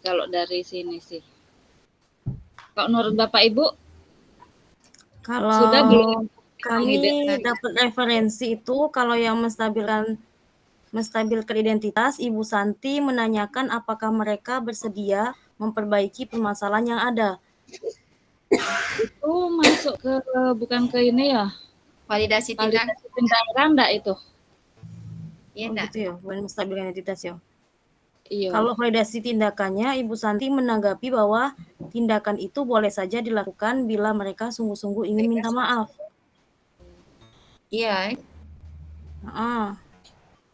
kalau dari sini sih. Kalau menurut Bapak Ibu Kalau sudah belum kami dapat referensi itu kalau yang menstabilkan identitas, Ibu Santi menanyakan apakah mereka bersedia memperbaiki permasalahan yang ada. itu masuk ke bukan ke ini ya? Validasi tindakan enggak itu? Iya Oh enggak? gitu ya, bukan menstabilkan identitas ya. Iya. Kalau validasi tindakannya, Ibu Santi menanggapi bahwa tindakan itu boleh saja dilakukan bila mereka sungguh-sungguh ingin minta maaf. Iya.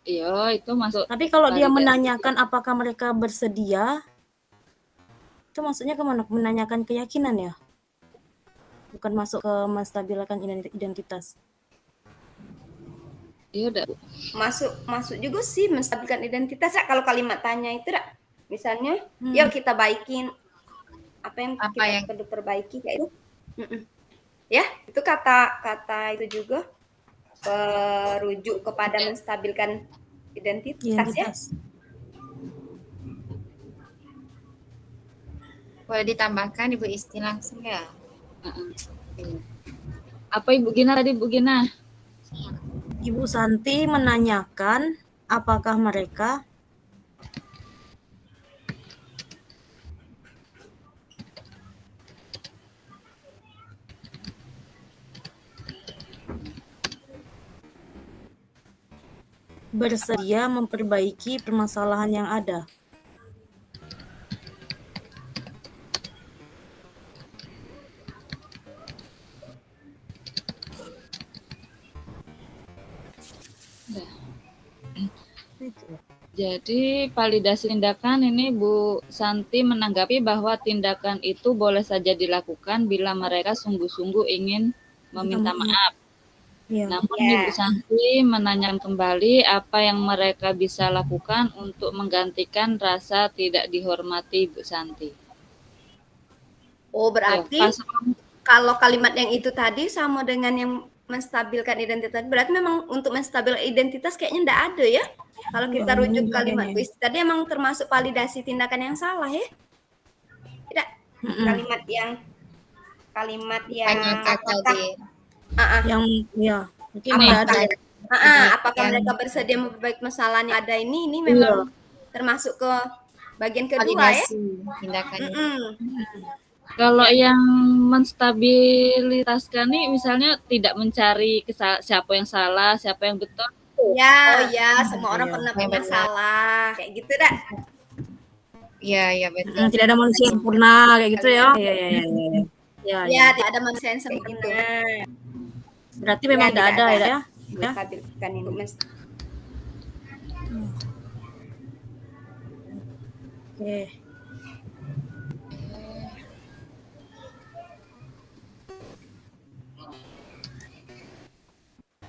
Iya, itu masuk. Tapi kalau dia menanyakan apakah mereka bersedia, itu maksudnya kemana? Menanyakan keyakinan ya? Bukan masuk ke menstabilkan identitas. Iya udah. Masuk juga sih menstabilkan identitas ya. Kalau kalimat tanya itu dak, misalnya, yuk kita baikin apa yang kita perlu perbaiki kayak itu. Ya, itu kata itu juga merujuk kepada menstabilkan identitas ya. Boleh ditambahkan Ibu Isti langsung ya. Apa Ibu Gina tadi, Bu Gina? Ibu Santi menanyakan apakah mereka bersedia memperbaiki permasalahan yang ada. Jadi validasi tindakan ini Bu Santi menanggapi bahwa tindakan itu boleh saja dilakukan bila mereka sungguh-sungguh ingin meminta maaf. Namun Ibu Santi menanyakan kembali apa yang mereka bisa lakukan untuk menggantikan rasa tidak dihormati Bu Santi. Oh berarti kalau kalimat yang itu tadi sama dengan yang menstabilkan identitas, berarti memang untuk menstabilkan identitas kayaknya enggak ada ya? Kalau kita rujuk kalimat Bu Isti tadi emang termasuk validasi tindakan yang salah ya? Tidak? Kalimat yang yang ya mungkin apakah mereka bersedia memperbaiki masalah yang ada ini memang termasuk ke bagian kedua ya? Tindakannya. Kalau yang menstabilitaskan nih misalnya tidak mencari siapa yang salah, siapa yang betul. Ya, semua orang pernah punya salah, kayak gitu dah. Iya, betul. Tidak ada manusia yang sempurna kayak gitu ya. Iya, tidak ada manusia yang sempurna. Berarti memang tidak ada ya. Menstabilkan ini. Oke.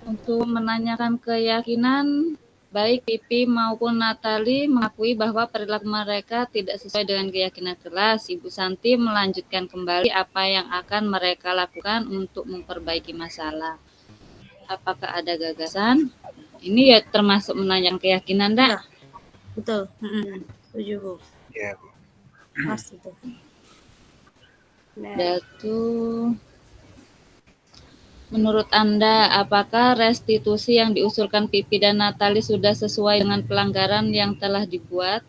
Untuk menanyakan keyakinan, baik Pipi maupun Natali mengakui bahwa perilaku mereka tidak sesuai dengan keyakinan kelas. Ibu Santi melanjutkan kembali apa yang akan mereka lakukan untuk memperbaiki masalah. Apakah ada gagasan? Ini ya termasuk menanyakan keyakinan, dah? Ya, betul. Setuju, Bu. Iya, Bu. Pas itu. Datu. Menurut Anda, apakah restitusi yang diusulkan Pipi dan Natali sudah sesuai dengan pelanggaran yang telah dibuat?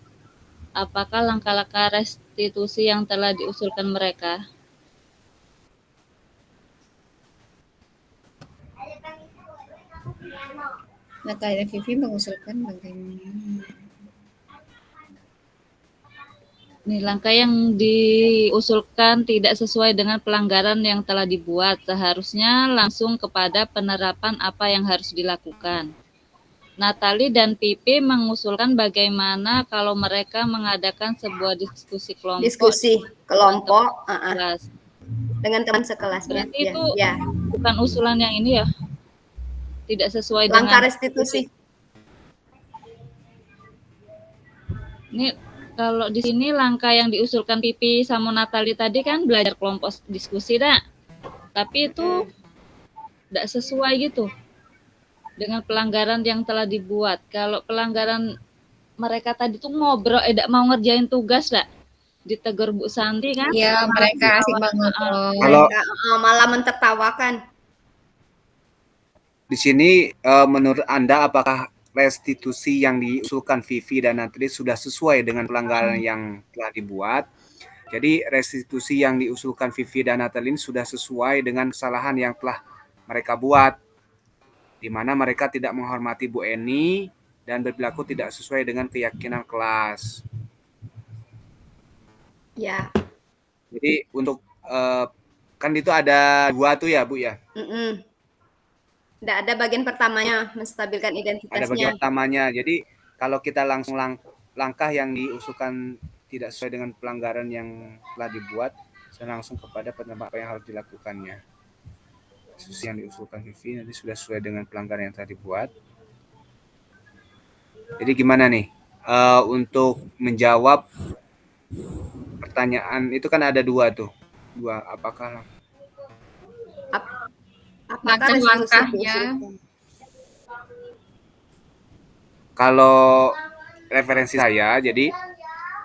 Apakah langkah-langkah restitusi yang telah diusulkan mereka? Natali dan Pipi mengusulkan bagaimana? Nih, langkah yang diusulkan tidak sesuai dengan pelanggaran yang telah dibuat. Seharusnya langsung kepada penerapan apa yang harus dilakukan. Natali dan Pipi mengusulkan bagaimana kalau mereka mengadakan sebuah diskusi kelompok dengan teman sekelas. Berarti itu bukan usulan yang ini ya? Tidak sesuai langkah dengan restitusi. Ini kalau di sini langkah yang diusulkan Pipi sama Natali tadi kan belajar kelompok diskusi, dah. Tapi itu tidak sesuai gitu dengan pelanggaran yang telah dibuat. Kalau pelanggaran mereka tadi tuh ngobrol, tidak mau ngerjain tugas, dah. ditegur Bu Santi kan? Iya, mereka asik mengobrol. Kalau malah mentertawakan. di sini menurut Anda apakah restitusi yang diusulkan Vivi dan Natali sudah sesuai dengan pelanggaran yang telah dibuat? Jadi restitusi yang diusulkan Vivi dan Natali sudah sesuai dengan kesalahan yang telah mereka buat, di mana mereka tidak menghormati Bu Eni dan berperilaku tidak sesuai dengan keyakinan kelas. Ya. Jadi untuk kan itu ada 2 tuh ya Bu ya? Tidak ada bagian pertamanya menstabilkan identitasnya. Ada bagian pertamanya. Jadi kalau kita langsung langkah yang diusulkan tidak sesuai dengan pelanggaran yang telah dibuat, saya langsung kepada pendapat apa yang harus dilakukannya. Kasus yang diusulkan Vivi nanti sudah sesuai dengan pelanggaran yang telah dibuat. Jadi gimana nih untuk menjawab pertanyaan itu kan ada 2 tuh. 2 apakah langkahnya? Kalau referensi saya, jadi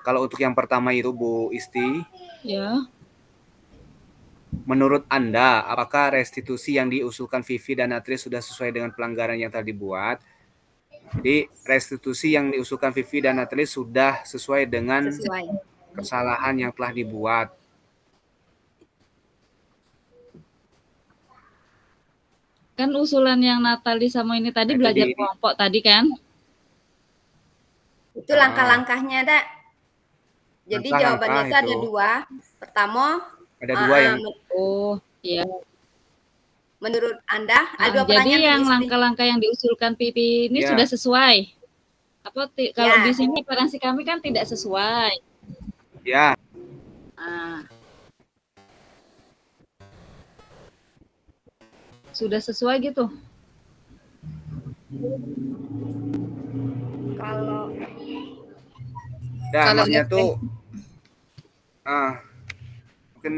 kalau untuk yang pertama itu Bu Isti, Ya. menurut Anda, apakah restitusi yang diusulkan Vivi dan Natri sudah sesuai dengan pelanggaran yang telah dibuat? Jadi restitusi yang diusulkan Vivi dan Natri sudah sesuai dengan kesalahan yang telah dibuat. Kan usulan yang Natali sama ini tadi belajar kelompok tadi kan? Itu langkah-langkahnya, Dak. Jadi jawabannya itu ada 2. Pertama, ada 2 yang iya. Menurut Anda, ada 2 pertanyaan. Jadi yang langkah-langkah yang diusulkan Pipi ini sudah sesuai. Apa kalau di sini referensi kami kan tidak sesuai. Ya. Sudah sesuai gitu. Kalau maksudnya tuh mungkin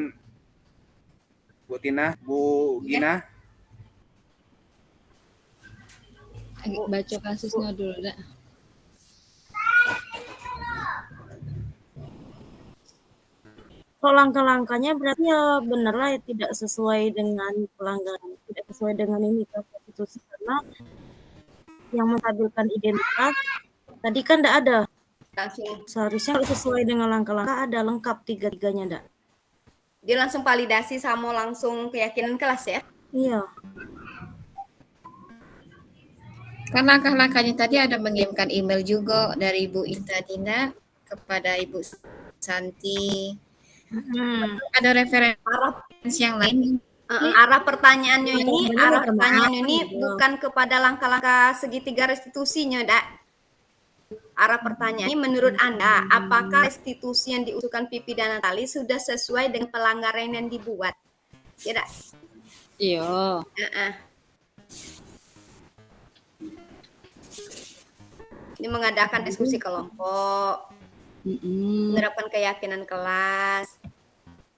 Bu Tina, Bu Gina. Baca kasusnya dulu, Dak. Kalau langkah-langkahnya berarti ya benar lah tidak sesuai dengan pelanggaran, tidak sesuai dengan ini konstitusi, karena yang menstabilkan identitas tadi kan tidak ada. Seharusnya sesuai dengan langkah-langkah ada lengkap 3-3-nya, Dak. Dia langsung validasi sama langsung keyakinan kelas ya? Iya. Kan langkah-langkahnya tadi ada mengirimkan email juga dari Ibu Inta Dina kepada Ibu Santi. Ada referensi yang lain. Arah pertanyaannya ini bukan kepada langkah-langkah segitiga restitusinya, Dak. Arah pertanyaan ini menurut Anda, apakah restitusi yang diusulkan Pipi dan Natali sudah sesuai dengan pelanggaran yang dibuat? Ya, Dak? Iya. Ini mengadakan diskusi kelompok, menerapkan keyakinan kelas,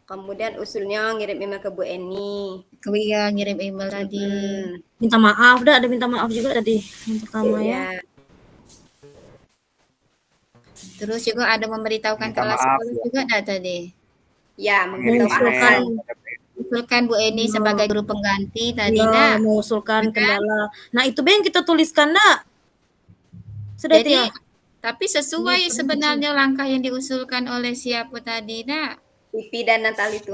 kemudian usulnya ngirim email ke Bu Eni. Iya, ngirim email tadi. Minta maaf, Dak. Ada minta maaf juga tadi yang pertama ya. Terus juga ada memberitahukan kelas sekolah juga tadi. Ya, mengusulkan Bu Eni sebagai guru pengganti tadi, Nak. Mengusulkan kendala. Nah, itu yang kita tuliskan, Nak. Sudah. Jadi, tapi sesuai sebenarnya langkah yang diusulkan oleh siapa tadi, Nak? Pipi dan Natali itu.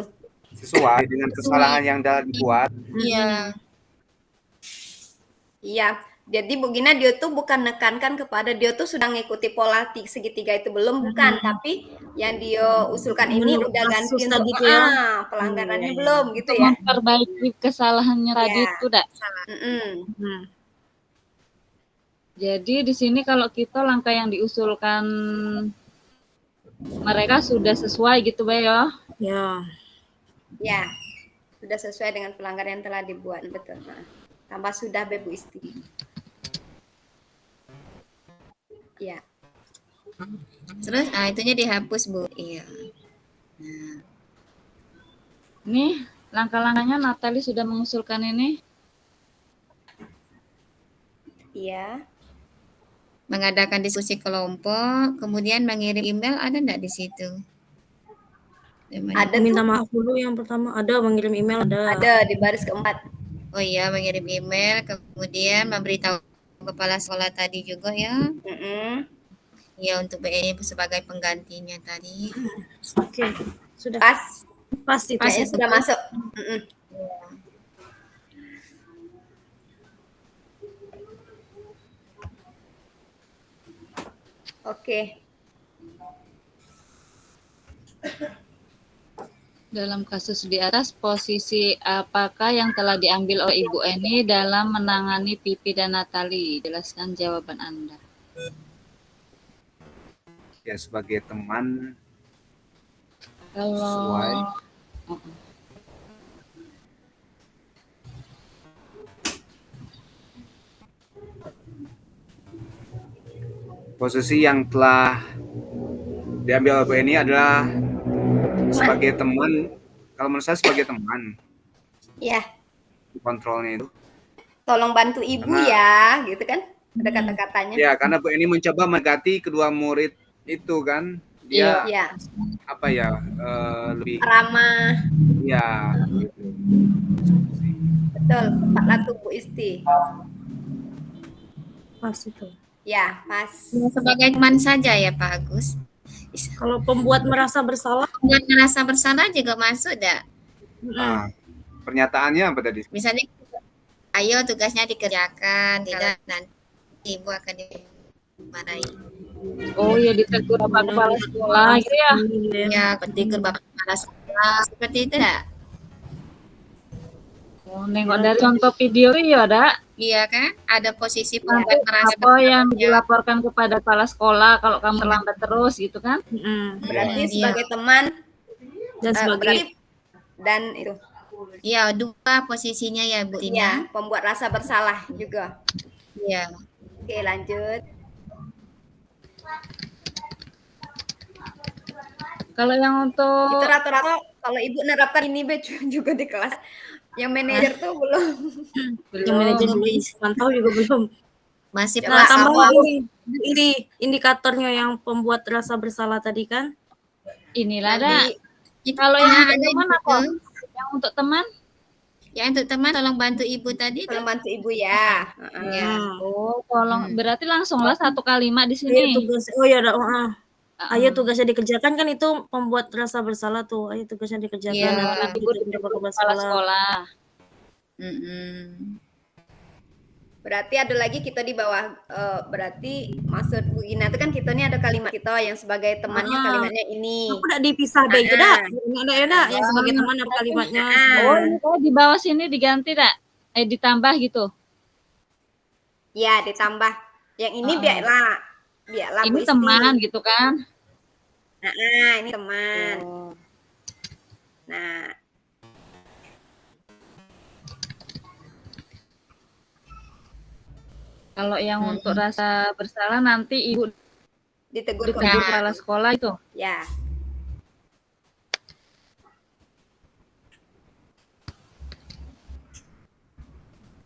Sesuai dengan kesalahan yang telah dibuat. Iya. Iya. Jadi Bu Gina dia tuh bukan nekankan kepada dia tuh sudah ngikuti pola segitiga itu belum, bukan, tapi yang dia usulkan ini udah ganti untuk pelanggarannya belum gitu ya. Memperbaiki kesalahannya tadi itu, Dak. Jadi di sini kalau kita langkah yang diusulkan mereka sudah sesuai gitu, Bay ya. Ya. Sudah sesuai dengan pelanggaran yang telah dibuat, betul. Tambah sudah Bu Isti. Ya. Terus itunya dihapus, Bu. Iya. Nih, langkah-langkahnya Natali sudah mengusulkan ini. Iya. Mengadakan diskusi kelompok, kemudian mengirim email, ada enggak di situ? Ada Minta tuh. maaf dulu yang pertama, ada mengirim email, ada. Ada di baris keempat. Oh iya, mengirim email, kemudian memberitahu kepala sekolah tadi juga ya. Ya, untuk BNI sebagai penggantinya tadi. Oke, sudah. Pas itu. Kayaknya sudah masuk. Oke. Dalam kasus di atas, posisi apakah yang telah diambil oleh Ibu Eni dalam menangani Pipi dan Natali? Jelaskan jawaban Anda. Ya, sebagai teman. Kalau sesuai. Posisi yang telah diambil oleh ini adalah sebagai teman. Kalau menurut saya sebagai teman. Ya. Kontrolnya itu. Tolong bantu ibu ya, gitu kan? Ada kata-katanya. Ya, karena Bu Eni mencoba mendekati kedua murid itu kan. Dia apa ya? Lebih ramah. Ya. Betul, Pak Latu Bu Isti. Pas itu. Ya, pas. Sebagai teman saja ya Pak Agus. Kalau pembuat merasa bersalah, pembuat merasa bersalah juga masuk dah. Pernyataannya apa tadi? Misalnya, ayo tugasnya dikerjakan, tidak nanti ibu akan dimarahi. Oh ya, ditegur Bapak Kepala Sekolah gitu ya? Ya, ditegur Bapak Kepala Sekolah seperti itu enggak? Oh, nengok dari contoh video ya, Dak? Iya kan? Ada posisi pembuat merasa apa yang dilaporkan kepada kepala sekolah kalau kamu terlambat terus gitu kan? Berarti sebagai teman dan sebagai dan itu. Iya, dua posisinya ya Bu Tina. Iya, pembuat rasa bersalah juga. Iya. Oke, lanjut. Kalau yang untuk itu rata-rata kalau ibu nerapkan ini juga di kelas. Yang manajer tuh belum. Yang manajer belum, pantau juga belum. Masih tambah ini indikatornya yang pembuat rasa bersalah tadi kan? Inilah Dak. Kalau yang ada teman apa? Yang untuk teman? Ya untuk teman tolong bantu ibu tadi. Tolong bantu ibu ya. Oh, tolong berarti langsunglah satu kalimat di sini. Oh ya, ayo tugasnya dikerjakan kan itu pembuat rasa bersalah tuh. Ayo tugasnya dikerjakan nanti ibu kepala sekolah. Berarti ada lagi kita di bawah. Berarti maksud Bu Gina itu kan kita ini ada kalimat kita yang sebagai temannya kalimatnya ini. Aku udah dipisah deh itu dah. Ada yang sebagai teman ada kalimatnya. Oh, di bawah sini diganti Dak? Ditambah gitu. Ya, ditambah. Yang ini biarlah ini Bu teman Isti. Gitu kan? Nah, ini teman. Nah. Kalau yang untuk rasa bersalah nanti ibu ditegur kepala sekolah itu. Ya.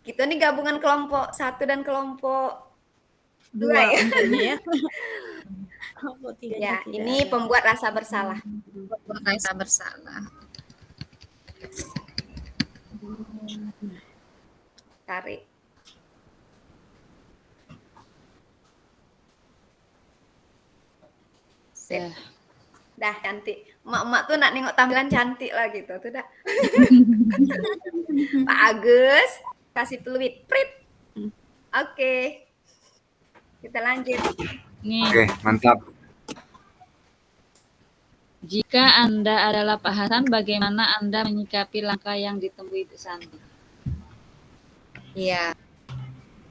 Kita nih gabungan kelompok 1 dan kelompok 2 ya. Ya, ini pembuat rasa bersalah. Pembuat rasa bersalah. Tarik. Ya. Dah cantik. Emak-emak tuh nak nengok tampilan cantik lah gitu tuh dah. Pak Agus kasih peluit. Prit. Oke. Kita lanjut. Oke, mantap. Jika Anda adalah Pak Hasan, bagaimana Anda menyikapi langkah yang ditemui Ibu Santi? Iya.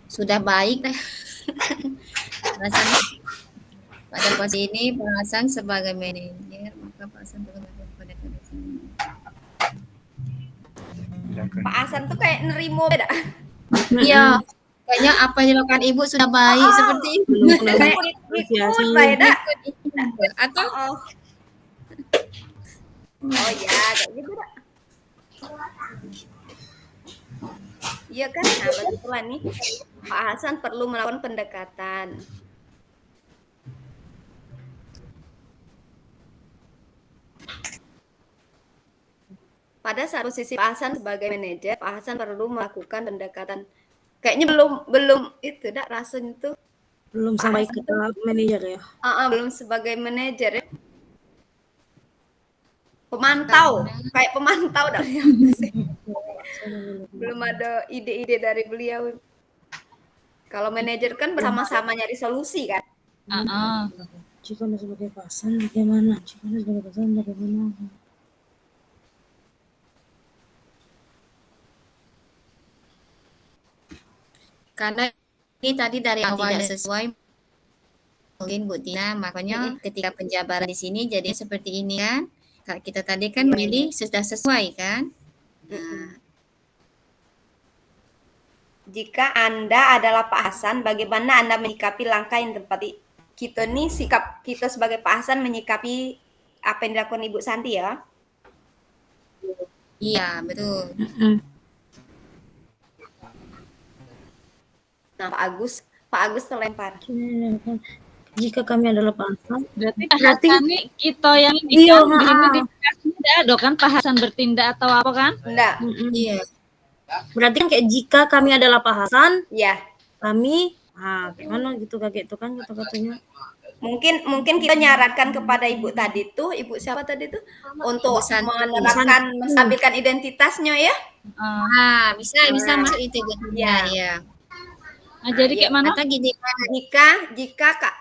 Sudah baik dah. Pada posisi ini Pak Hasan sebagai manajer, maka Pak Hasan pada kondisi. Pak Hasan tuh kayak nerimo beda. Iya. Kayaknya apa yang dilakukan ibu sudah baik seperti itu. Ikut beda. Atau oh ya, kayak gitu dah. Iya kan, nah begitulah nih. Pak Hasan perlu melakukan pendekatan. pada saat posisi Pak Hasan sebagai manajer, Pak Hasan perlu melakukan pendekatan. Kayaknya belum itu dak rasanya tuh. Belum sampai ke tahap manajer ya. Belum sebagai manajer ya. Pemantau, kayak pemantau dak. Belum ada ide-ide dari beliau. Kalau manajer kan bersama-sama nyari solusi kan. Jika Anda sebagai Pak Hasan bagaimana? Jika Anda sebagai Pak Hasan bagaimana? Karena ini tadi dari awal tidak sesuai mungkin Bu Tina, makanya ketika penjabaran di sini jadi seperti ini kan. Kita tadi kan memilih sudah sesuai kan. Jika Anda adalah Pak Hasan, bagaimana Anda menyikapi langkah yang tepat? Kita nih sikap kita sebagai Pak Hasan menyikapi apa yang dilakukan Ibu Santi ya? Iya, betul. Nah, Pak Agus terlempar. Jika kami adalah Pak Hasan, berarti Pak Hasan nih kita yang ini tidak ada kan Pak Hasan bertindak atau apa kan? Enggak. Iya. Berarti kan kayak jika kami adalah Pak Hasan, ya kami gimana gitu kayak itu kan kata-katanya. Mungkin kita nyarankan kepada Ibu tadi tuh, Ibu siapa tadi tuh, untuk menerapkan menstabilkan identitasnya ya. Bisa masuk itu ya. Nah, jadi kayak mana? Gini,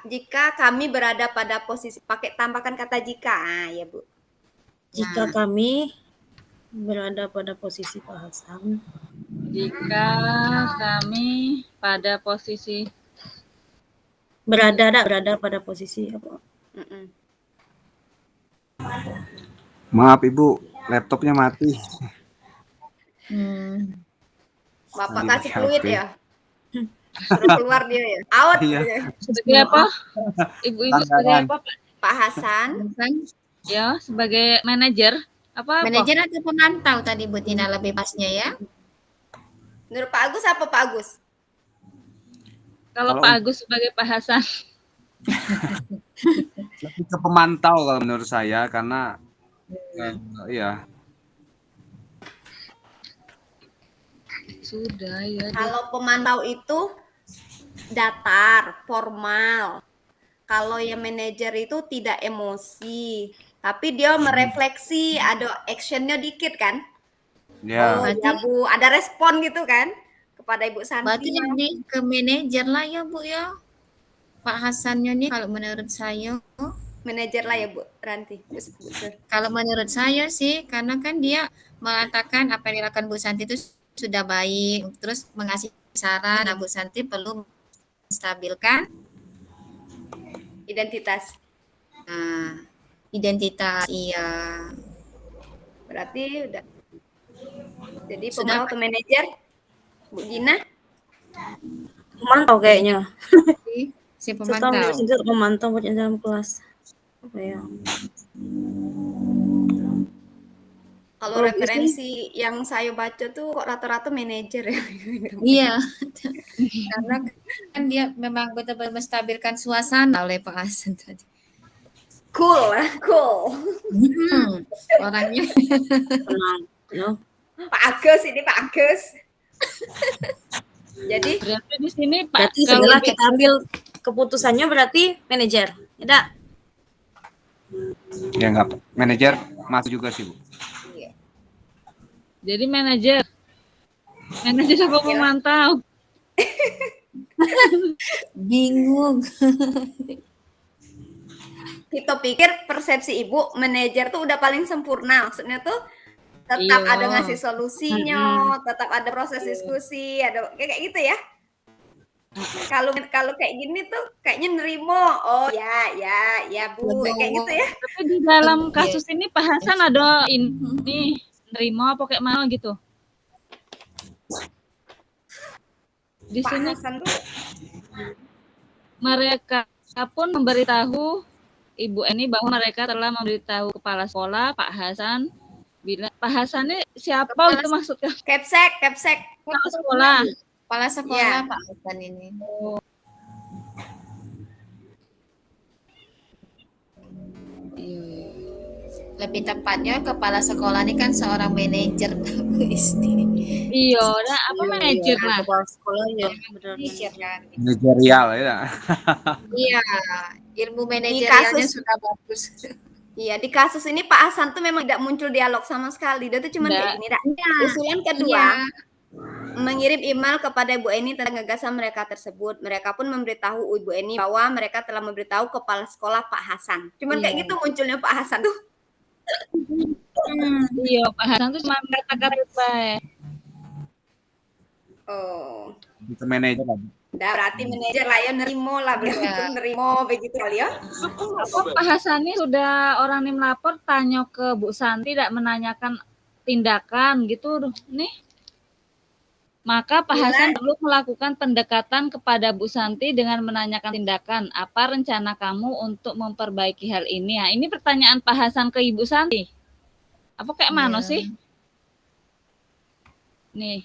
jika kami berada pada posisi, pakai tambahkan kata jika, ya Bu. Jika kami berada pada posisi Pak Hasan. Jika kami pada posisi berada pada posisi apa? Maaf Ibu, laptopnya mati. Bapak kasih fluid ya. Suruh keluar dia ya. Out. Iya. Sebagai apa? Ibu-ibu sebagai apa, Pak Hasan? Ya, sebagai manajer. Apa? Manajer atau pemantau tadi Bu Tina lebih pasnya ya? Menurut Pak Agus apa Pak Agus? Kalau Pak Agus sebagai Pak Hasan. Lebih ke pemantau kalau menurut saya karena ya. Sudah ya. Kalau pemantau itu datar, formal. Kalau yang manajer itu tidak emosi, tapi dia merefleksi, ada actionnya dikit kan? Ya. Ya Bu, ada respon gitu kan kepada Ibu Santi. Berarti ini ke manajer lah ya Bu ya. Pak Hasannya nih kalau menurut saya manajer lah ya Bu Ranti. Kalau menurut saya sih karena kan dia mengatakan apa yang dilakukan Bu Santi itu sudah baik, terus mengasih saran. Nah, Bu Santi perlu menstabilkan identitas. Identitas iya. Berarti udah. Jadi pemantau atau manajer Bu Gina? Pemantau kayaknya. Si pemantau. Pemantau buat yang dalam kelas. Apa ya? Kalau referensi yang saya baca tuh kok rata-rata manajer ya. Iya. Karena kan dia memang betul-betul menstabilkan suasana oleh Pak Hasan tadi. Cool. Orangnya tenang. Pak Agus ini Pak Agus. Jadi berarti di sini Pak. Berarti setelah kita ambil keputusannya berarti manajer, ya? Ya enggak, manajer masuk juga sih Bu. Jadi manajer apa pemantau? Bingung. Kita pikir persepsi Ibu manajer tuh udah paling sempurna, maksudnya tuh tetap ada ngasih solusinya, tetap ada proses diskusi, ada kayak gitu ya. Kalau kayak gini tuh kayaknya nerimo, oh ya Bu, kayak gitu ya. Tapi di dalam kasus ini Pak Hasan ada ini nerimo apa kayak mana gitu? Di Pak sini Hasan tuh mereka pun memberitahu Ibu Eni bahwa mereka telah memberitahu kepala sekolah Pak Hasan. Bila Pak Hasan ini siapa itu maksudnya? Kepsek. Kepala sekolah. Kepala sekolah Pak Hasan ini. Lebih tepatnya kepala sekolah ini kan seorang manajer Bu Isti. Iya, nah, apa manajer lah. Kepala sekolah ya, benar. Manajer kan. Manajerial ya. Iya, ilmu manajerialnya sudah bagus. Iya, di kasus ini Pak Hasan tuh memang tidak muncul dialog sama sekali. Dia tuh cuma kayak gini, Dak. Usulan kedua, mengirim email kepada Ibu Eni tentang gagasan mereka tersebut. Mereka pun memberitahu Ibu Eni bahwa mereka telah memberitahu kepala sekolah Pak Hasan. Cuman kayak gitu munculnya Pak Hasan tuh. Iya, Pak Hasan tuh cuma kata-kata baik. Oh. Itu manajer lah. Udah berarti manajer lah ya, nerimo lah beliau tuh nerimo begitu kali ya. Apa Pak Hasan ini sudah orang ini melapor tanya ke Bu Santi tidak menanyakan tindakan gitu nih. Maka Pak Hasan perlu melakukan pendekatan kepada Bu Santi dengan menanyakan tindakan. Apa rencana kamu untuk memperbaiki hal ini? Nah, ini pertanyaan Pak Hasan ke Ibu Santi. Apa kayak mana sih? Nih.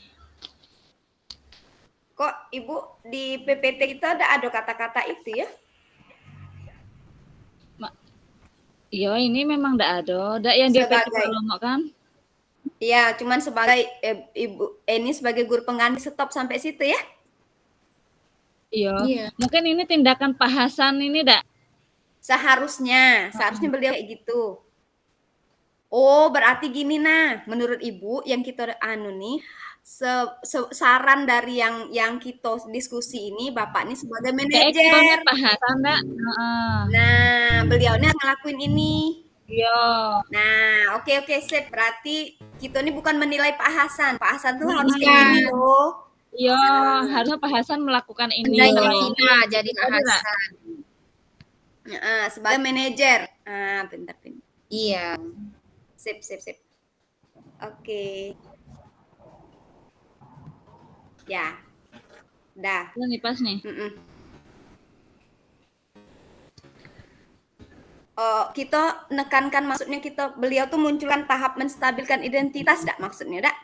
Kok Ibu di PPT kita ada kata-kata itu ya? Iya, ini memang enggak ada. Enggak yang di PPT ngomong kan? Iya, cuman sebagai Ibu Eni sebagai guru pengganti stop sampai situ ya? Iya. Mungkin ini tindakan Pak Hasan ini enggak? Seharusnya beliau kayak gitu. Oh, berarti gini nah, menurut Ibu yang kita nih saran dari yang kita diskusi ini Bapak ini sebagai manajer. Pak Hasan enggak? Nah, beliau ini ngelakuin ini. Iya. Nah, oke sip. Berarti kita ini bukan menilai Pak Hasan. Pak Hasan tuh harus kayak gini loh. Iya, harusnya Pak Hasan melakukan ini. Jadi Pak Hasan. Sebagai manajer. Bentar. Iya. Sip. Oke. Ya. Dah. Ini pas nih. Kita nekankan maksudnya beliau tuh munculkan tahap menstabilkan identitas enggak maksudnya, Dak?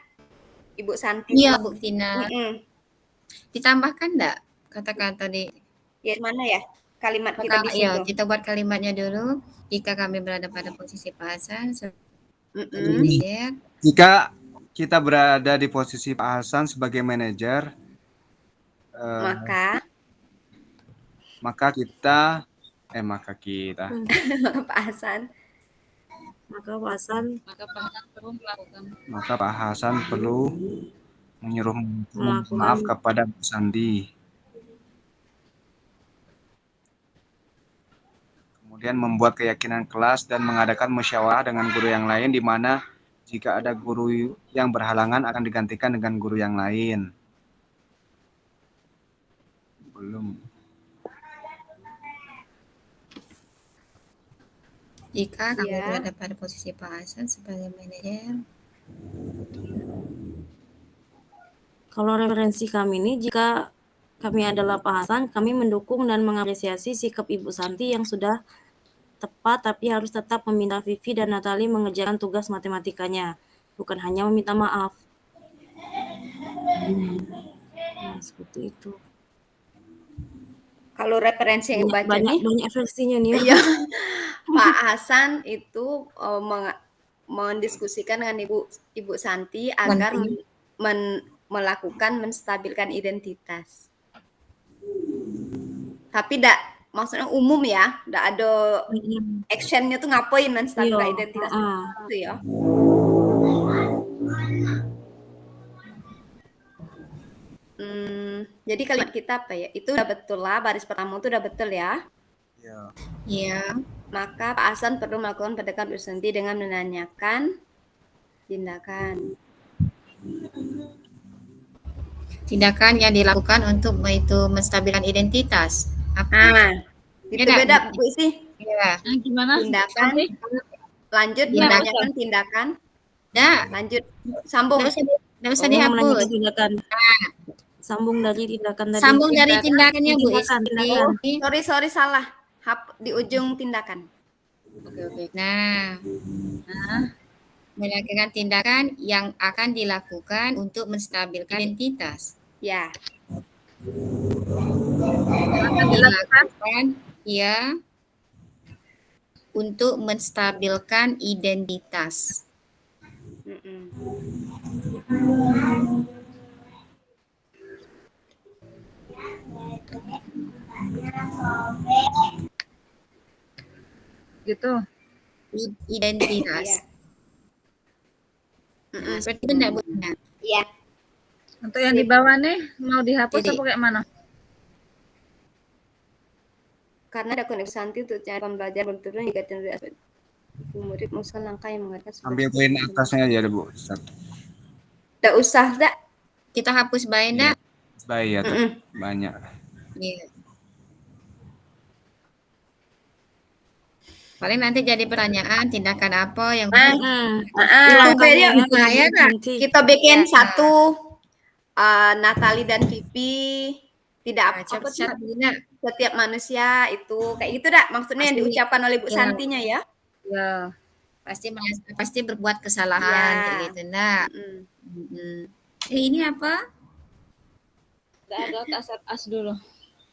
Ibu Santi. Iya, Bu Tina. Ditambahkan enggak kata-kata di mana ya? Kalimat kita di situ. Iya, kita buat kalimatnya dulu. Jika kami berada pada posisi Pak Hasan manajer. Jika kita berada di posisi Pak Hasan sebagai manajer, maka kita Pak Hasan. Maka Pak Hasan perlu menyuruh maaf kepada Bu Santi. Kemudian membuat keyakinan kelas dan mengadakan musyawarah dengan guru yang lain di mana jika ada guru yang berhalangan akan digantikan dengan guru yang lain. Belum. Jika kamu berada pada posisi Pak Hasan sebagai manajer. Kalau referensi kami ini, jika kami adalah Pak Hasan, kami mendukung dan mengapresiasi sikap Ibu Santi yang sudah tepat, tapi harus tetap meminta Vivi dan Natali mengerjakan tugas matematikanya, bukan hanya meminta maaf. Nah, seperti itu. Kalau referensi yang baca nih banyak versinya nih. Iya. Pak Hasan itu mendiskusikan dengan Ibu Santi agar melakukan menstabilkan identitas. Tapi maksudnya umum ya, enggak ada actionnya tuh ngapain menstabilkan identitas itu ya. Jadi kalimat kita apa ya? Itu udah betul lah, baris pertama itu udah betul ya. Iya. Maka Pak Hasan perlu melakukan pendekatan Bu Santi dengan menanyakan tindakan yang dilakukan untuk menstabilkan identitas. Itu beda Bu Isi. Iya. Gimana? Tindakan. Lanjut menanyakan tindakan. Lanjut sambung. Nggak usah dihapus. Tindakan. Sambung dari tindakan tadi. Sambung dari tindakannya Bu Isi. Sorry salah. Di ujung tindakan. Oke. Nah, melakukan tindakan yang akan dilakukan untuk menstabilkan identitas. Ya. Akan dilakukan, ya. untuk menstabilkan identitas. Gitu. Identitas. Nah, seperti itu enggak, Bu? Iya. Untuk yang di bawah nih mau dihapus Jadi- apa kayak mana? Karena ada koneksi Santi untuk cara pembelajaran berturut hingga cenderung aspek murid musuh langkah yang mengatakan Ambil poin atasnya aja Bu. Tidak usah, dak. Kita hapus baik enggak? Baik ya, banyak. Iya. Paling nanti jadi pertanyaan tindakan apa yang ya, kita bikin satu Natali dan Vivi tidak apa sih setiap manusia itu kayak gitu dah maksudnya yang diucapkan oleh Bu Santinya ya. Ya. Pasti berbuat kesalahan kayak gitu nah. Ini apa? Ada as dulu.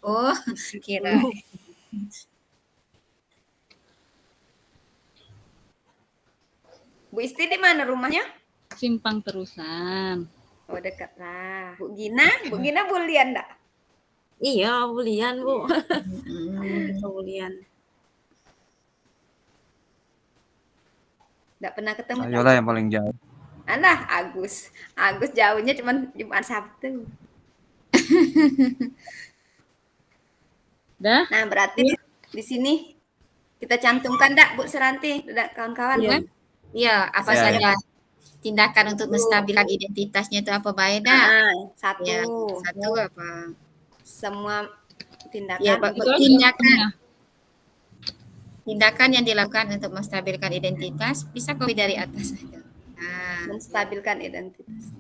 Oh, kira. Bu Isti di mana rumahnya? Simpang Terusan. Oh, dekat lah. Bu Gina bulian enggak? Iya, bulian, Bu. Bulian. Enggak pernah ketemu. Ayolah yang paling jauh. Alah, Agus jauhnya cuma Jumat Sabtu. Dah? Nah, berarti di sini kita cantumkan dak Bu Seranti, dak kawan-kawan. Iya, apa saja tindakan untuk menstabilkan identitasnya itu apa baik dak? Satu. Ya, satu apa? Semua tindakan. Ya, tindakan yang dilakukan untuk menstabilkan identitas bisa copy dari atas saja. Nah, menstabilkan identitas.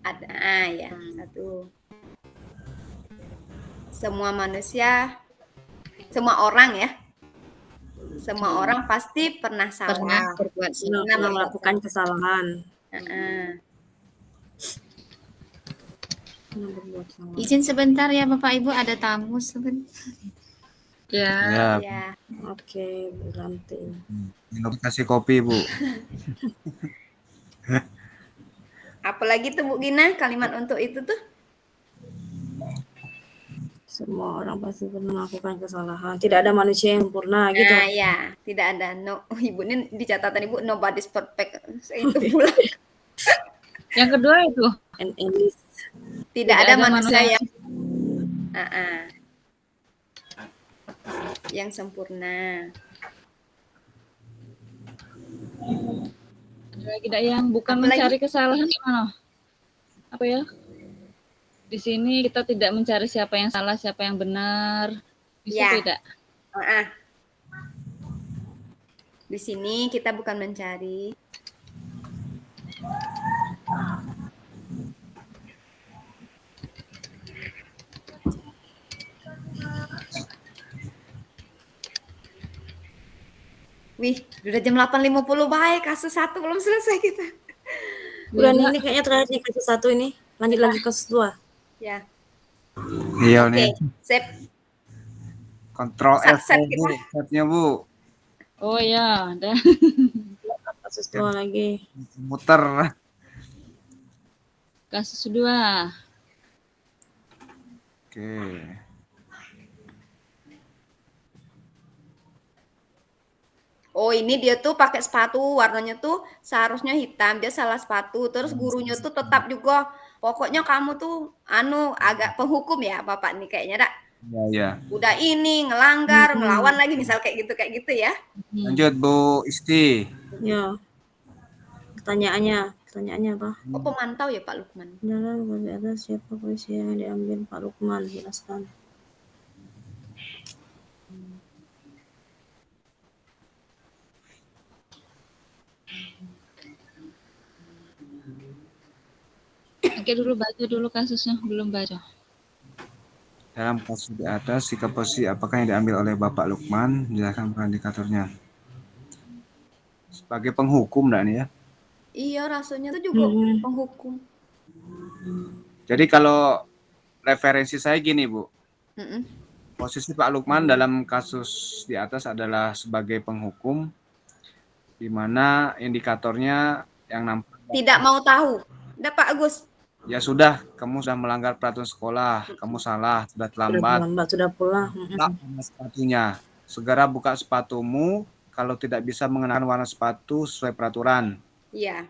Ada ya, satu. Semua manusia, semua orang ya. Semua orang pasti pernah salah. Pernah melakukan kesalahan. Izin sebentar ya Bapak Ibu, ada tamu sebentar. Ya. Oke, Bu Ranti. Minum kasih kopi, Bu. Apalagi tuh Bu Gina kalimat untuk itu tuh? Semua orang pasti pernah melakukan kesalahan. Tidak ada manusia yang sempurna gitu. Nah, ya, tidak ada. No, Ibu ini di catatan Ibu nobody's perfect. Itu pula. Yang kedua itu. Tidak ada manusia yang yang sempurna. Ada lagi yang bukan mencari kesalahan gimana? Apa ya? Di sini kita tidak mencari siapa yang salah, siapa yang benar. Bisa tidak? Di sini kita bukan mencari. Wih, udah jam 8.50 baik, kasus 1 belum selesai kita. Bulan ini kayaknya terakhir nih kasus 1 ini. Lanjut lagi kasus 2. Ya. Iya nih. Sip. Kontrol F Bu, setnya Bu. Oh ya, dah. Kasus 2 lagi. Muter. Kasus 2. Oke. Oh, ini dia tuh pakai sepatu warnanya tuh seharusnya hitam, dia salah sepatu. Terus gurunya tuh tetap juga pokoknya kamu tuh agak penghukum ya Bapak nih kayaknya dak. Ya. Udah ini ngelanggar, melawan lagi misal kayak gitu ya. Lanjut Bu Isti. Ya. Pertanyaannya apa? Oh, pemantau ya Pak Lukman. Jalan di atas siapa polisi yang diambil Pak Lukman, jelaskan. Oke, dulu baca dulu kasusnya, belum baca. Dalam kasus di atas, sikap posisi apakah yang diambil oleh Bapak Lukman? Jelaskan indikatornya. Sebagai penghukum enggak nih ya? Iya, rasanya tuh juga penghukum. Jadi kalau referensi saya gini, Bu. Mm-mm. Posisi Pak Lukman dalam kasus di atas adalah sebagai penghukum, di mana indikatornya yang nampak Tidak mau tahu. Udah Pak Agus. ya sudah, kamu sudah melanggar peraturan sekolah, kamu salah, sudah Sudah terlambat. terlambat, sudah pulang. Buka warna sepatunya. Segera buka sepatumu, kalau tidak bisa mengenakan warna sepatu sesuai peraturan. Iya.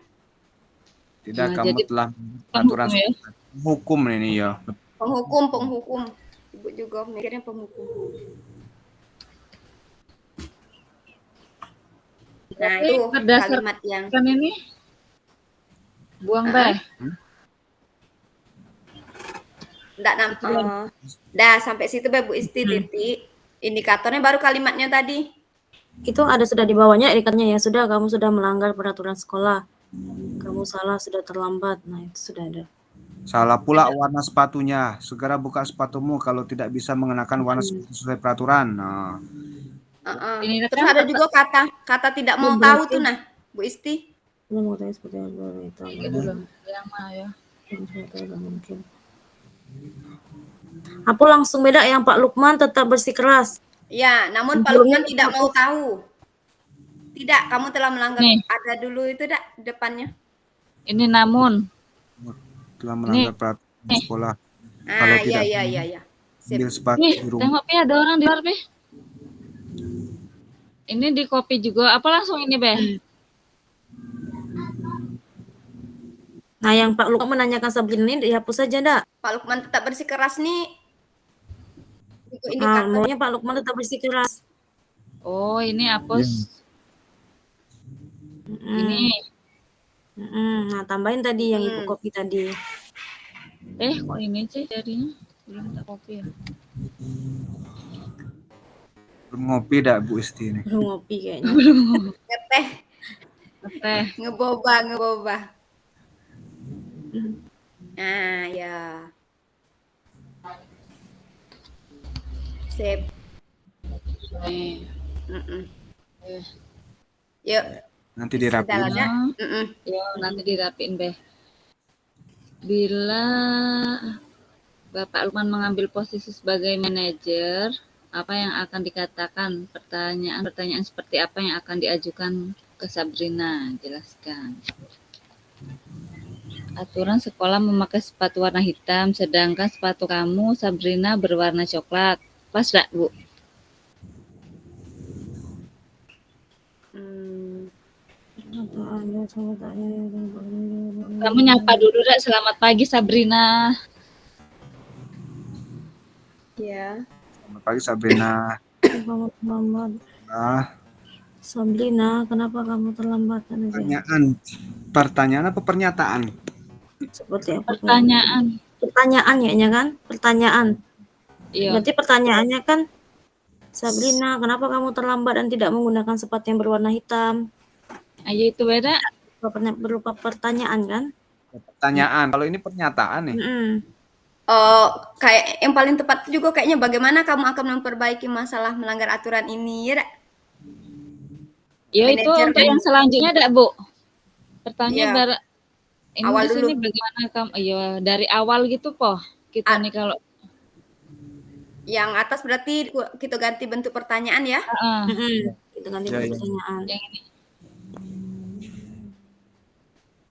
Tidak, Nah, kamu jadi telah peraturan penghukum ya? hukum ini ya. Penghukum. Ibu juga mikirnya penghukum. Nah, Tapi itu berdasarkan kalimat yang kan ini buang teh. enggak dah sampai situ Bu Isti titik. Indikatornya baru kalimatnya tadi. Itu ada sudah di bawahnya indikatornya ya, sudah kamu sudah melanggar peraturan sekolah. Kamu salah, sudah terlambat. Nah, itu sudah ada. Salah pula warna sepatunya. Segera buka sepatumu kalau tidak bisa mengenakan warna sepatu sesuai peraturan. Nah, Ini Terus kan ada juga kata tidak mau tahu tuh nah, Bu Isti. Belum mau tanya seperti apa itu. gitu loh. Yang mana ya? Mungkin. Apa langsung beda yang Pak Lukman tetap bersikeras. Ya, namun Pak Sebelumnya Lukman tidak mau tahu. Tidak, kamu telah melanggar. Nih. Ada dulu itu dak depannya. Ini namun telah melanggar peraturan sekolah. Kalau Ah, tidak iya. Sip. ambil sepatu nih, di rumah. tengok Pi, ada orang di luar Pi. Ini di kopi juga. Apa langsung ini Beh? Nah, yang Pak Lukman menanyakan Sabrina ini dihapus saja ndak? Pak Lukman tetap bersikeras nih. Itu Nah, indikator. maunya Pak Lukman tetap bersikeras. Oh, ini hapus. Ini. Nah, tambahin tadi yang Ibu kopi tadi. Kok ini sih jadinya? Belum tak kopi ya? Belum ngopi dak Bu Isti ini. Belum ngopi kayaknya. Ngeteh, Teh. ngeboba. Nah, ya. Sip. Nih. Yuk. Nanti dirapiin. Sudah ada. Ya, nanti dirapiin Beh. Bila Bapak Lukman mengambil posisi sebagai manajer, apa yang akan dikatakan? Pertanyaan seperti apa yang akan diajukan ke Sabrina? Jelaskan. Aturan sekolah memakai sepatu warna hitam, sedangkan sepatu kamu, Sabrina, berwarna coklat. Pas gak, Bu? Kamu nyapa dulu, Dak. Selamat pagi, Sabrina. Ya. Selamat pagi Sabrina. Terlambat. Sabrina, kenapa kamu terlambat? Pertanyaan apa pernyataan? Seperti apa? Pertanyaan. Pertanyaan ya kan? Pertanyaan. Iya. Berarti pertanyaannya kan, Sabrina, kenapa kamu terlambat dan tidak menggunakan sepatu yang berwarna hitam? Ayo itu beda. Berupa pertanyaan kan? Pertanyaan. Kalau ini pernyataan nih. Kayak yang paling tepat juga kayaknya bagaimana kamu akan memperbaiki masalah melanggar aturan ini, ya dak? Ya itu untuk yang selanjutnya dak, Bu. Pertanyaan ini awal di sini dulu. bagaimana kamu? Iya, dari awal gitu poh. Kita nih kalau yang atas berarti kita ganti bentuk pertanyaan ya. Kita ganti bentuk pertanyaan. Yang ini.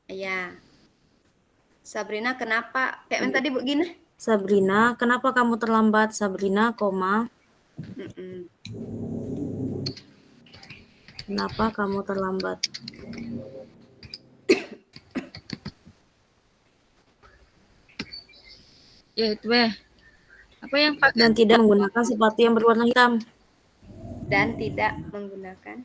Iya. Sabrina, kenapa? Kayak yang tadi begini. Sabrina, kenapa kamu terlambat? Sabrina, kenapa kamu terlambat? Ya itu apa yang pakai? Dan tidak menggunakan sepatu yang berwarna hitam. Dan tidak menggunakan.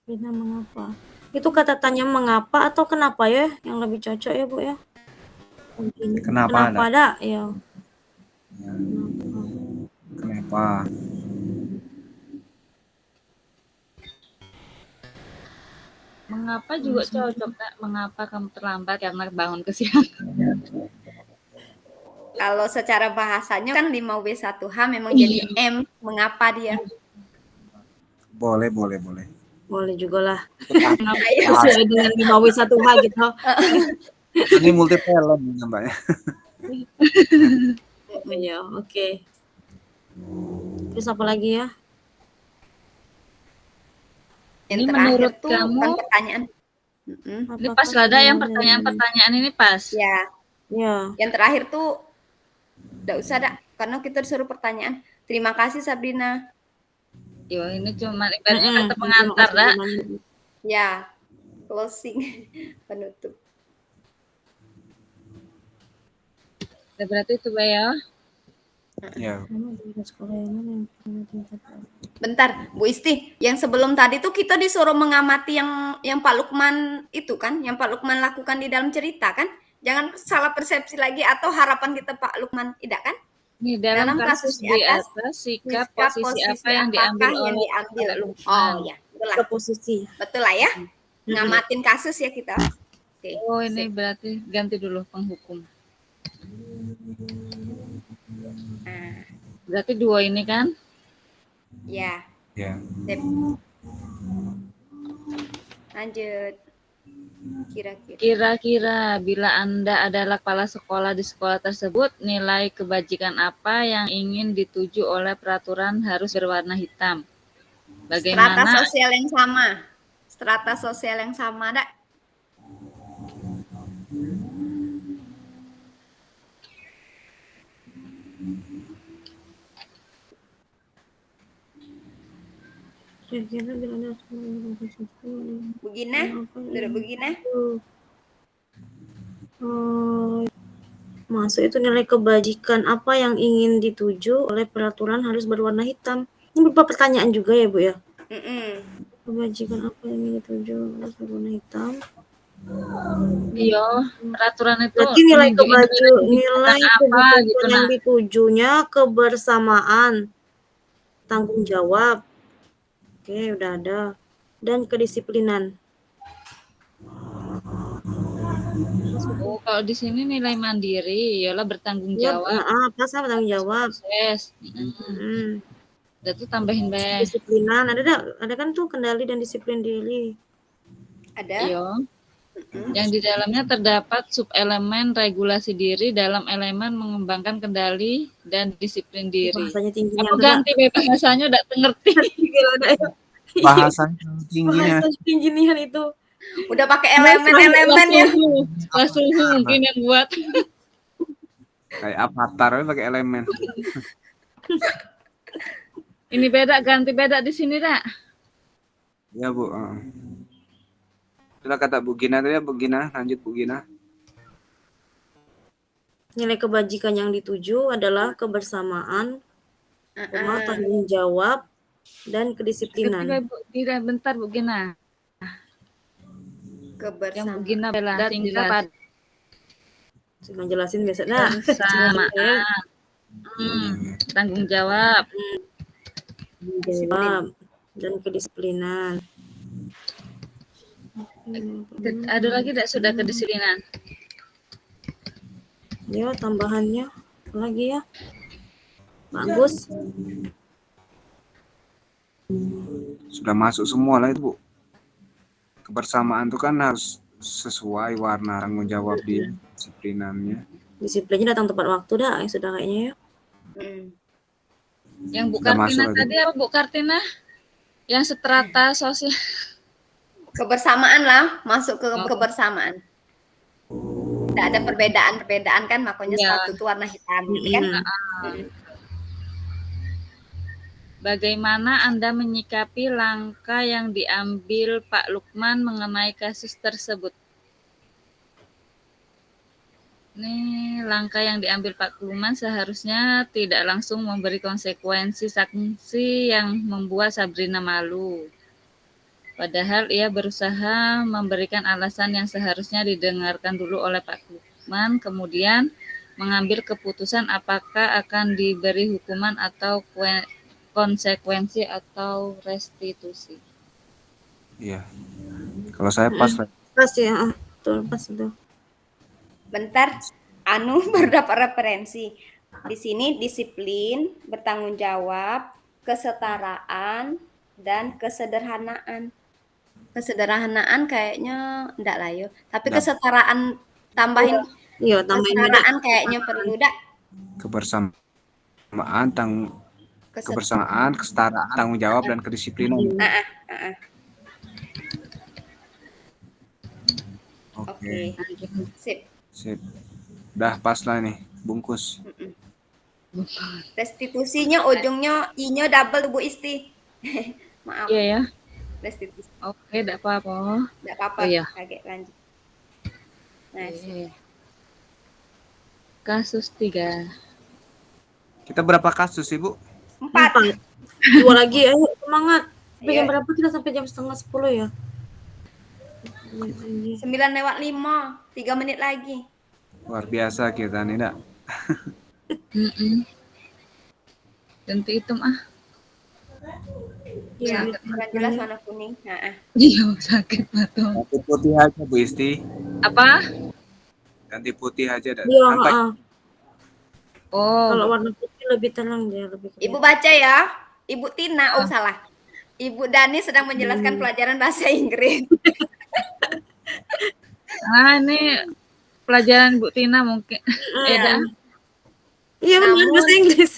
Sabrina, mengapa? Itu kata tanya mengapa atau kenapa ya yang lebih cocok ya Bu ya? Kenapa ada? Ya. Kenapa? Mengapa juga cocok, Kak? Mengapa kamu terlambat karena bangun kesiangan? Kalau secara bahasanya kan 5W1H memang jadi M. Mengapa dia? Boleh. Boleh juga lah. Ayo. Sesuai dengan 5W1H gitu. Ini multi talent nampaknya. Iya, oke. Terus apa lagi ya? Yang Ini terakhir menurut tuh kamu, bukan pertanyaan. ini pas Lada yang pertanyaan-pertanyaan ini pas. Ya, Ya. yang terakhir tuh enggak usah dak, karena kita disuruh pertanyaan. Terima kasih Sabrina. Yo, ini cuma ibaratnya kata Terima pengantar, kasih, Dak. Gimana? Ya, closing penutup. Ya, berarti itu Mbak ya. Ya. Bentar, Bu Isti, yang sebelum tadi tuh kita disuruh mengamati yang Pak Lukman itu kan, yang Pak Lukman lakukan di dalam cerita kan? Jangan salah persepsi lagi atau harapan kita Pak Lukman tidak kan? Nih, dalam kasus di atas, sikap posisi apa yang diambil oleh Pak Lukman? Oh ya, betul lah. Ke posisi. Betul lah ya. Ngamatin kasus ya kita. Oke. Oh, ini berarti ganti dulu penghukum. Nah, Berarti 2 ini kan? ya. Ya. Sip. Lanjut. Kira-kira bila Anda adalah kepala sekolah di sekolah tersebut, nilai kebajikan apa yang ingin dituju oleh peraturan harus berwarna hitam? Strata Bagaimana? sosial yang sama. Strata sosial yang sama, Dak. Kira-kira bila ada Begini, duduk begini. Masuk itu nilai kebajikan apa yang ingin dituju oleh peraturan harus berwarna hitam. Ini berupa pertanyaan juga ya Bu ya. Kebajikan apa yang ingin dituju harus berwarna hitam. Iya, peraturan itu Berarti nilai nilai apa gitu yang ditujunya kebersamaan, tanggung jawab. Oke, udah ada. Dan kedisiplinan. Oh, kalau di sini nilai mandiri, ialah bertanggung jawab. Pas bertanggung jawab. Proses. Udah tuh tambahin Mbak. Disiplinan, ada kan tuh kendali dan disiplin diri. Ada. Iya. Yang di dalamnya terdapat subelemen regulasi diri dalam elemen mengembangkan kendali dan disiplin diri. Bahasanya tinggi. Apa ganti bahasanya udah ngerti. Bahasanya tingginya. Bahasa tinggian itu. Udah pakai elemen-elemen ya. Langsung mungkin yang buat. Kayak avatar pakai elemen. Ini beda, ganti beda di sini, Dak. Ya, Bu. Itulah kata Bu Gina tadi ya, Bu Gina. Lanjut Bu Gina. Nilai kebajikan yang dituju adalah kebersamaan, tanggung jawab, dan kedisiplinan. Tidak, bentar Bu Gina. Yang Bu Gina bela tingkat Cuma jelasin biasanya. kebersamaan, tanggung jawab, dan kedisiplinan. Ada lagi tidak sudah kedisiplinan? Ya, tambahannya lagi ya. Bagus. Sudah masuk semua lah itu, Bu. Kebersamaan itu kan harus sesuai warna tanggung jawab dia, disiplinannya. Disiplinnya datang tepat waktu dah, yang sudah kayaknya ya. Yang Bu Kartina tadi apa Bu Kartina? Yang strata sosial. Kebersamaan lah, masuk ke kebersamaan. Tidak ada perbedaan kan, makanya satu itu warna hitam, kan? Bagaimana Anda menyikapi langkah yang diambil Pak Lukman mengenai kasus tersebut? Ini langkah yang diambil Pak Lukman seharusnya tidak langsung memberi konsekuensi sanksi yang membuat Sabrina malu. Padahal ia berusaha memberikan alasan yang seharusnya didengarkan dulu oleh Pak Lukman, kemudian mengambil keputusan apakah akan diberi hukuman atau konsekuensi atau restitusi. Iya. Kalau saya pas. Pas ya, betul pas itu. Bentar, baru dapat referensi. Di sini disiplin, bertanggung jawab, kesetaraan, dan kesederhanaan. Kesederhanaan kayaknya enggak lah yo. Tapi Enggak. kesetaraan tambahin Iya, tambahin beda. kesetaraan kayaknya perlu dak. Kebersamaan, kebersamaan, kesetaraan, tanggung jawab dan kedisiplinan. Oke. Sip. Sip. Udah pas lah nih, bungkus. Restitusinya ujungnya I-nya double Bu Isti. Maaf. Iya ya. Restitusi. Oke, enggak apa-apa. Enggak apa-apa. Oh, iya. Kaget lanjut. Nah, Oke. Kasus 3. Kita berapa kasus, Ibu? 4. 2 lagi, ayo semangat. Sampai jam Iya. berapa kita? Sampai jam 9:30 ya? 9:05, 3 menit lagi. Luar biasa kita nih, Dak. Ganti hitam ah. Ya, kurang jelas warna kuning. Iya, sakit batu. Ganti putih aja, Bu Isti. Apa? Ganti putih aja. Dak. Iya, Nampak. Oh, kalau warna putih lebih tenang dia, lebih kelihatan. Ibu baca ya. Ibu Tina, salah. Ibu Dani sedang menjelaskan pelajaran bahasa Inggris. ini pelajaran Bu Tina mungkin. Ya, Iya, benar bahasa Inggris.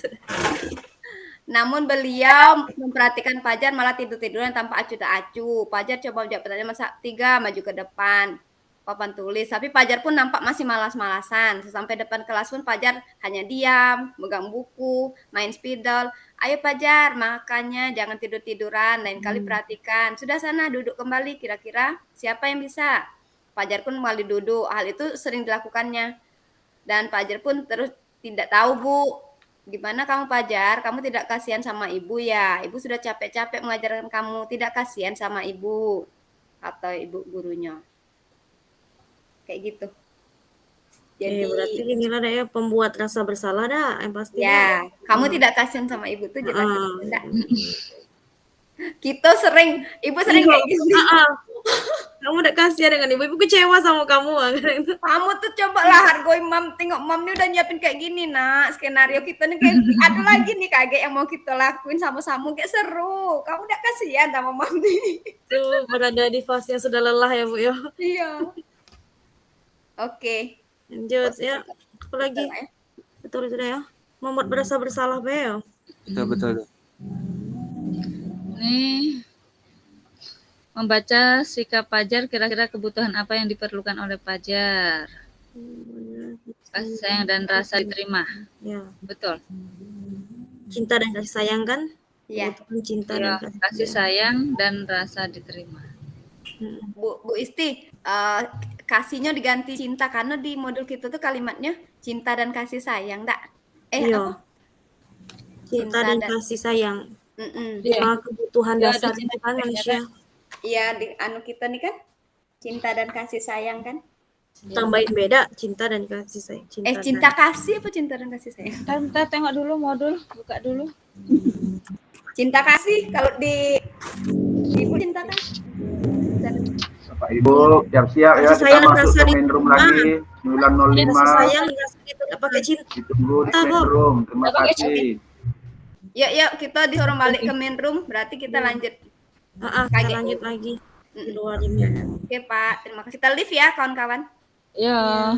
Namun beliau memperhatikan Fajar malah tidur-tiduran tanpa acuh tak acuh. Fajar coba menjawab pertanyaan masa 3, maju ke depan. Papan tulis. Tapi Fajar pun nampak masih malas-malasan. Sesampai depan kelas pun Fajar hanya diam, megang buku, main spidol. Ayo Fajar, makanya jangan tidur-tiduran. Lain kali perhatikan. Sudah sana duduk kembali. Kira-kira siapa yang bisa? Fajar pun kembali duduk. Hal itu sering dilakukannya. Dan Fajar pun terus tidak tahu, Bu. Gimana kamu Fajar? Kamu tidak kasihan sama ibu ya? Ibu sudah capek-capek mengajarkan kamu. Tidak kasihan sama ibu atau ibu gurunya. Kayak gitu. Jadi berarti inilah ya pembuat rasa bersalah dah yang pasti. Ya, kamu tidak kasihan sama ibu tuh jelas tidak. Kita sering, ibu sering kayak gitu. Kamu udah kasihan dengan ibu kecewa sama kamu. Kamu tuh cobalah hargai mam, tengok mam nih udah nyiapin kayak gini nak, skenario kita nih kayak ada lagi nih kaget yang mau kita lakuin sama-sama kayak seru. Kamu udah kasihan sama mam nih. Tuh berada di fase yang sudah lelah ya Bu ya. Iya. Oke. Lanjut ya. Apa lagi? Betul sudah ya. Membuat berasa bersalah Be ya. Betul. Nih, membaca sikap Fajar, kira-kira kebutuhan apa yang diperlukan oleh Fajar? Kasih sayang dan rasa diterima. Ya. Betul. Cinta dan kasih sayang kan? Iya. Cinta Ya, dan kasih sayang dan rasa diterima. Bu Isti, kasihnya diganti cinta karena di modul kita tuh kalimatnya cinta dan kasih sayang, enggak? Iya. Apa? Cinta dan kasih sayang. Iya. Kebutuhan dasar kan manusia. Iya, di anu kita nih kan cinta dan kasih sayang kan? Tambahin beda cinta dan kasih sayang. Cinta kasih apa cinta dan kasih sayang? Kita tengok dulu modul, buka dulu. Cinta kasih kalau di ibu cinta kan? Bapak Ibu siap-siap ya, kita masuk ke main room lagi 9.05. Kasih sayang itu pakai cinta. Ditunggu di main room. Terima kasih. Yuk kita disuruh balik ke main room, berarti kita lanjut. Kita lanjut lagi di luar ini. Oke Pak, terima kasih. Kita live ya kawan-kawan. Ya.